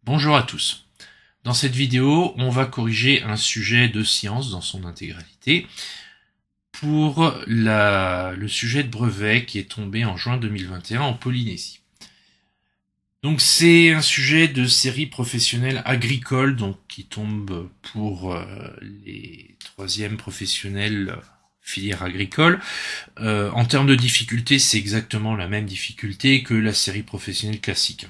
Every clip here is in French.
Bonjour à tous. Dans cette vidéo, on va corriger un sujet de science dans son intégralité pour le sujet de brevet qui est tombé en juin 2021 en Polynésie. Donc c'est un sujet de série professionnelle agricole donc qui tombe pour les troisièmes professionnels filière agricole. En termes de difficulté, c'est exactement la même difficulté que la série professionnelle classique.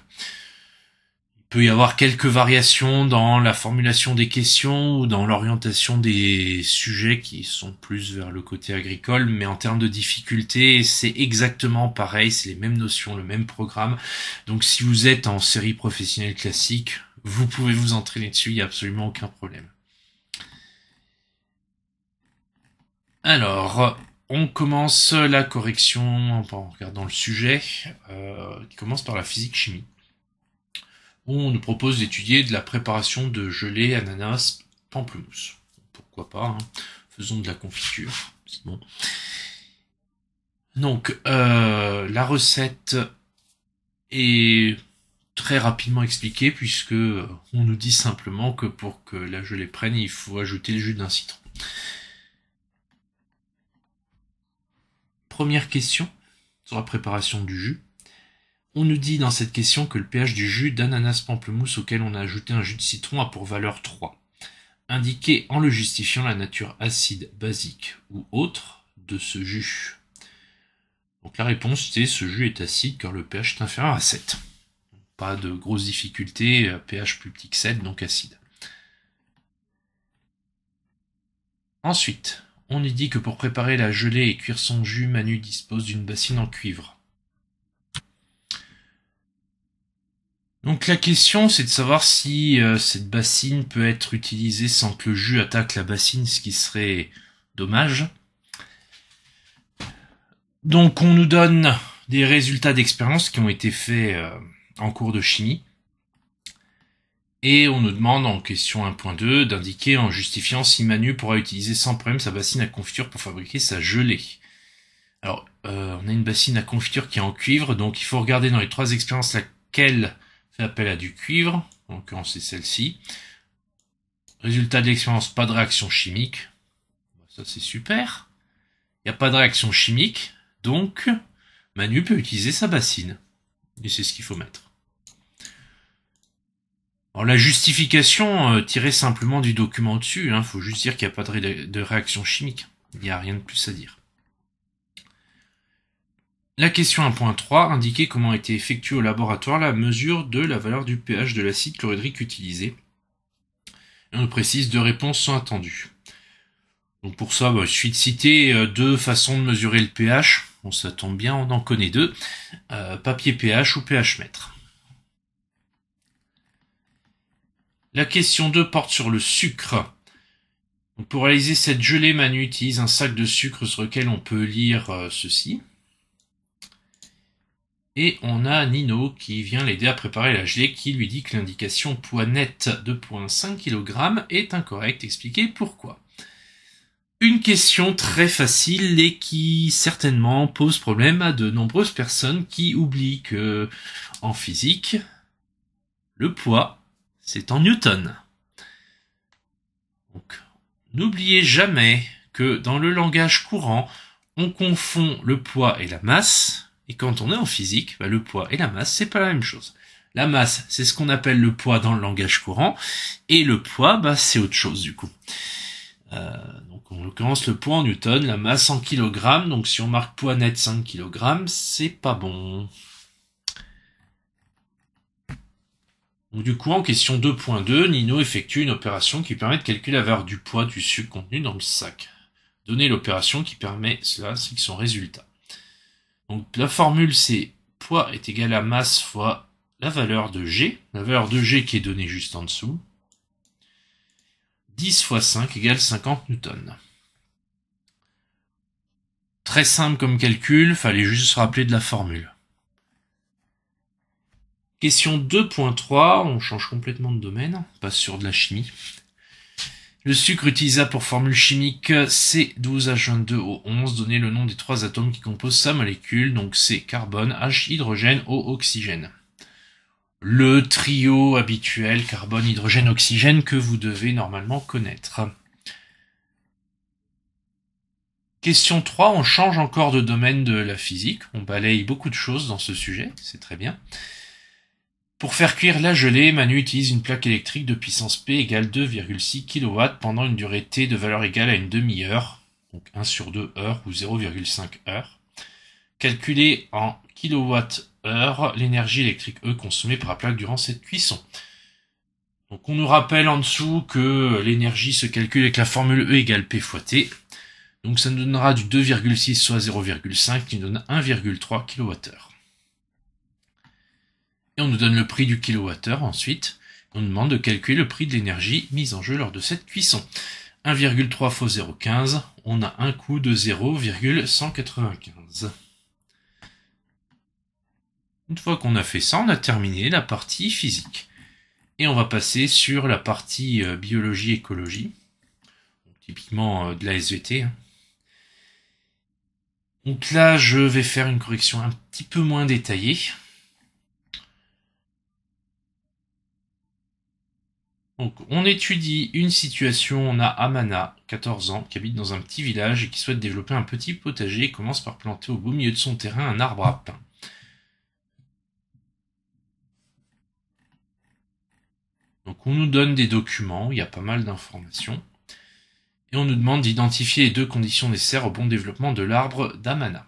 Il peut y avoir quelques variations dans la formulation des questions ou dans l'orientation des sujets qui sont plus vers le côté agricole, mais en termes de difficulté, c'est exactement pareil, c'est les mêmes notions, le même programme. Donc si vous êtes en série professionnelle classique, vous pouvez vous entraîner dessus, il n'y a absolument aucun problème. Alors, on commence la correction en regardant le sujet, qui commence par la physique-chimie. On nous propose d'étudier de la préparation de gelée, ananas, pamplemousse. Pourquoi pas, hein. Faisons de la confiture, c'est bon. Donc, la recette est très rapidement expliquée puisque on nous dit simplement que pour que la gelée prenne, il faut ajouter le jus d'un citron. Première question sur la préparation du jus. On nous dit dans cette question que le pH du jus d'ananas pamplemousse auquel on a ajouté un jus de citron a pour valeur 3. Indiquez en le justifiant la nature acide, basique ou autre de ce jus. Donc la réponse c'est ce jus est acide car le pH est inférieur à 7. Pas de grosses difficultés, pH plus petit que 7 donc acide. Ensuite, on nous dit que pour préparer la gelée et cuire son jus, Manu dispose d'une bassine en cuivre. Donc la question c'est de savoir si cette bassine peut être utilisée sans que le jus attaque la bassine, ce qui serait dommage. Donc on nous donne des résultats d'expérience qui ont été faits en cours de chimie. Et on nous demande en question 1.2 d'indiquer en justifiant si Manu pourra utiliser sans problème sa bassine à confiture pour fabriquer sa gelée. Alors on a une bassine à confiture qui est en cuivre, donc il faut regarder dans les trois expériences laquelle fait appel à du cuivre, en l'occurrence c'est celle-ci. Résultat de l'expérience, pas de réaction chimique. Ça c'est super. Il n'y a pas de réaction chimique, donc Manu peut utiliser sa bassine. Et c'est ce qu'il faut mettre. Alors la justification tirée simplement du document au-dessus, il faut juste dire qu'il n'y a pas de réaction chimique. Il n'y a rien de plus à dire. La question 1.3, indiquer comment a été effectuée au laboratoire la mesure de la valeur du pH de l'acide chlorhydrique utilisé. Et on nous précise deux réponses sont attendues. Donc pour ça, il suffit de citer deux façons de mesurer le pH. Bon, ça tombe bien, on en connaît deux. Papier pH ou pH mètre. La question 2 porte sur le sucre. Donc pour réaliser cette gelée, Manu utilise un sac de sucre sur lequel on peut lire ceci. Et on a Nino qui vient l'aider à préparer la gelée, qui lui dit que l'indication poids net de 2,5 kg est incorrecte. Expliquez pourquoi. Une question très facile et qui certainement pose problème à de nombreuses personnes qui oublient que en physique, le poids, c'est en newton. Donc, n'oubliez jamais que dans le langage courant, on confond le poids et la masse. Et quand on est en physique, le poids et la masse, c'est pas la même chose. La masse, c'est ce qu'on appelle le poids dans le langage courant, et le poids, c'est autre chose du coup. Donc en l'occurrence, le poids en newton, la masse en kilogrammes, donc si on marque poids net 5 kg, c'est pas bon. Donc du coup, en question 2.2, Nino effectue une opération qui permet de calculer la valeur du poids du sucre contenu dans le sac. Donner l'opération qui permet cela, c'est son résultat. Donc la formule c'est poids est égal à masse fois la valeur de G, la valeur de G qui est donnée juste en dessous. 10 fois 5 égale 50 newtons. Très simple comme calcul, fallait juste se rappeler de la formule. Question 2.3, on change complètement de domaine, on passe sur de la chimie. Le sucre utilisable pour formule chimique C12H22O11, donnez le nom des trois atomes qui composent sa molécule, donc C carbone, H hydrogène, O oxygène. le trio habituel carbone, hydrogène, oxygène que vous devez normalement connaître. Question 3, on change encore de domaine de la physique, on balaye beaucoup de choses dans ce sujet, c'est très bien. Pour faire cuire la gelée, Manu utilise une plaque électrique de puissance P égale 2,6 kW pendant une durée T de valeur égale à une demi-heure, donc 1 sur 2 heures ou 0,5 heures. Calculée en kWh, l'énergie électrique E consommée par la plaque durant cette cuisson. Donc on nous rappelle en dessous que l'énergie se calcule avec la formule E égale P fois T. Donc ça nous donnera du 2,6 soit 0,5 qui nous donne 1,3 kWh. Et on nous donne le prix du kilowattheure ensuite. On nous demande de calculer le prix de l'énergie mise en jeu lors de cette cuisson. 1,3 fois 0,15, on a un coût de 0,195. Une fois qu'on a fait ça, on a terminé la partie physique. Et on va passer sur la partie biologie-écologie. Typiquement de la SVT. Donc là, je vais faire une correction un petit peu moins détaillée. Donc, on étudie une situation, on a Amana, 14 ans, qui habite dans un petit village et qui souhaite développer un petit potager et commence par planter au beau milieu de son terrain un arbre à pain. Donc, on nous donne des documents, il y a pas mal d'informations, et on nous demande d'identifier les 2 conditions nécessaires au bon développement de l'arbre d'Amana.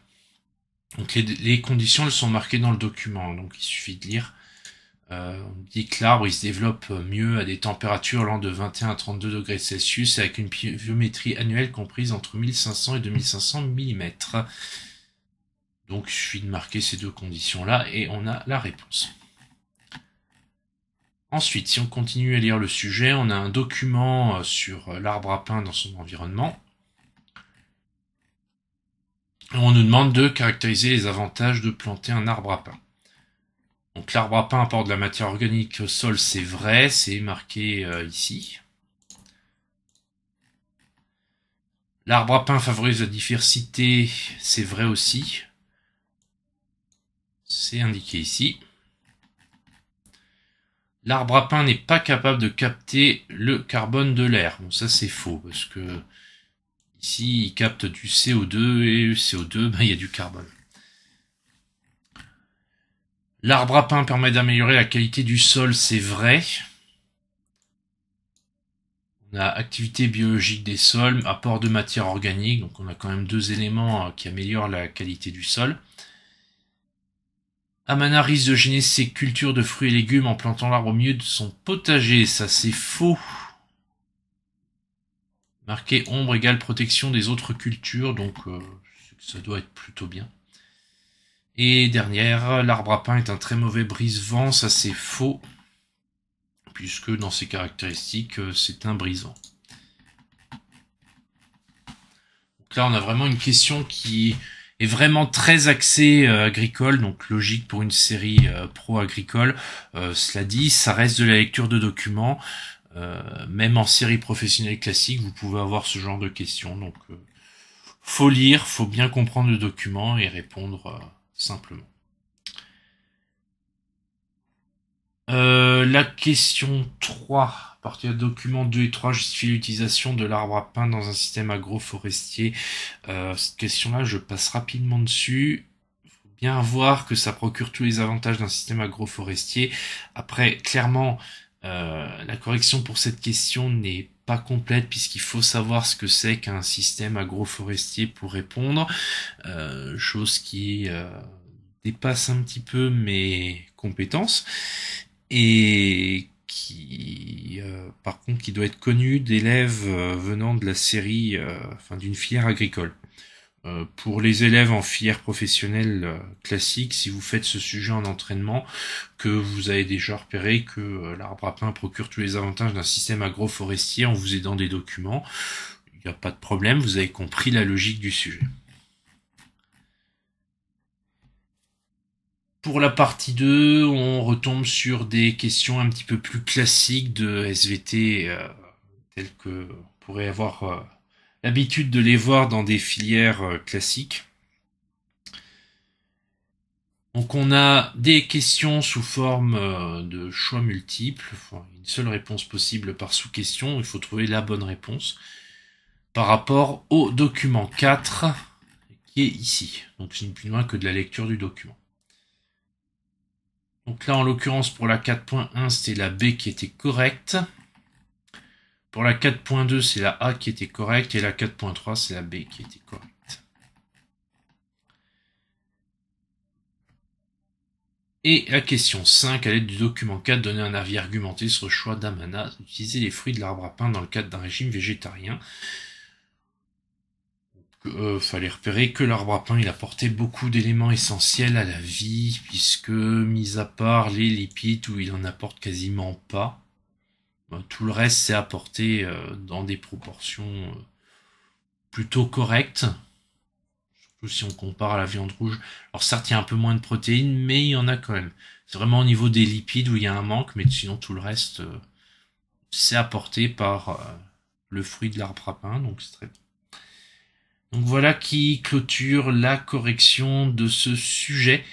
Donc, les conditions, elles sont marquées dans le document, donc il suffit de lire. On dit que l'arbre il se développe mieux à des températures allant de 21 à 32 degrés Celsius avec une pluviométrie annuelle comprise entre 1500 et 2500 mm. Donc il suffit de marquer ces 2 conditions-là et on a la réponse. Ensuite, si on continue à lire le sujet, on a un document sur l'arbre à pain dans son environnement. Et on nous demande de caractériser les avantages de planter un arbre à pain. Donc l'arbre à pain apporte de la matière organique au sol, c'est vrai, c'est marqué ici. L'arbre à pain favorise la diversité, c'est vrai aussi. C'est indiqué ici. L'arbre à pain n'est pas capable de capter le carbone de l'air. Bon, ça c'est faux, parce que ici il capte du CO2 et le CO2, il y a du carbone. L'arbre à pain permet d'améliorer la qualité du sol, c'est vrai. On a activité biologique des sols, apport de matière organique, donc on a quand même 2 éléments qui améliorent la qualité du sol. Amana risque de gêner ses cultures de fruits et légumes en plantant l'arbre au milieu de son potager, ça c'est faux. Marqué ombre égale protection des autres cultures, donc ça doit être plutôt bien. Et dernière, l'arbre à pain est un très mauvais brise-vent, ça c'est faux, puisque dans ses caractéristiques, c'est un brise-vent. Donc là, on a vraiment une question qui est vraiment très axée agricole, donc logique pour une série pro-agricole. Cela dit, ça reste de la lecture de documents. Même en série professionnelle classique, vous pouvez avoir ce genre de questions. Donc, faut lire, faut bien comprendre le document et répondre simplement. La question 3, à partir de document 2 et 3, justifie l'utilisation de l'arbre à pain dans un système agroforestier. Cette question-là, je passe rapidement dessus. Il faut bien voir que ça procure tous les avantages d'un système agroforestier. Après, clairement, la correction pour cette question n'est pas complète puisqu'il faut savoir ce que c'est qu'un système agroforestier pour répondre, chose qui dépasse un petit peu mes compétences et qui par contre qui doit être connu d'élèves venant de la série d'une filière agricole. Pour les élèves en filière professionnelle classique, si vous faites ce sujet en entraînement, que vous avez déjà repéré que l'arbre à pain procure tous les avantages d'un système agroforestier en vous aidant des documents, il n'y a pas de problème, vous avez compris la logique du sujet. Pour la partie 2, on retombe sur des questions un petit peu plus classiques de SVT, telles que on pourrait avoir l'habitude de les voir dans des filières classiques. Donc on a des questions sous forme de choix multiples, enfin, une seule réponse possible par sous-question, il faut trouver la bonne réponse par rapport au document 4 qui est ici. Donc c'est ni plus ni moins que de la lecture du document. Donc là en l'occurrence pour la 4.1 c'était la B qui était correcte. Pour la 4.2 c'est la A qui était correcte et la 4.3 c'est la B qui était correcte. Et la question 5, à l'aide du document 4, donner un avis argumenté sur le choix d'Amana d'utiliser les fruits de l'arbre à pain dans le cadre d'un régime végétarien. Fallait repérer que l'arbre à pain il apportait beaucoup d'éléments essentiels à la vie, puisque mis à part les lipides où il en apporte quasiment pas, tout le reste c'est apporté dans des proportions plutôt correctes. Si on compare à la viande rouge. Alors certes, il y a un peu moins de protéines, mais il y en a quand même. C'est vraiment au niveau des lipides où il y a un manque, mais sinon tout le reste, c'est apporté par le fruit de l'arbre à pain, donc c'est très bon. Donc voilà qui clôture la correction de ce sujet.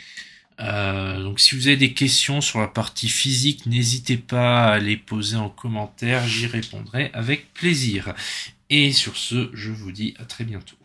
Donc si vous avez des questions sur la partie physique, n'hésitez pas à les poser en commentaire, j'y répondrai avec plaisir. Et sur ce, je vous dis à très bientôt.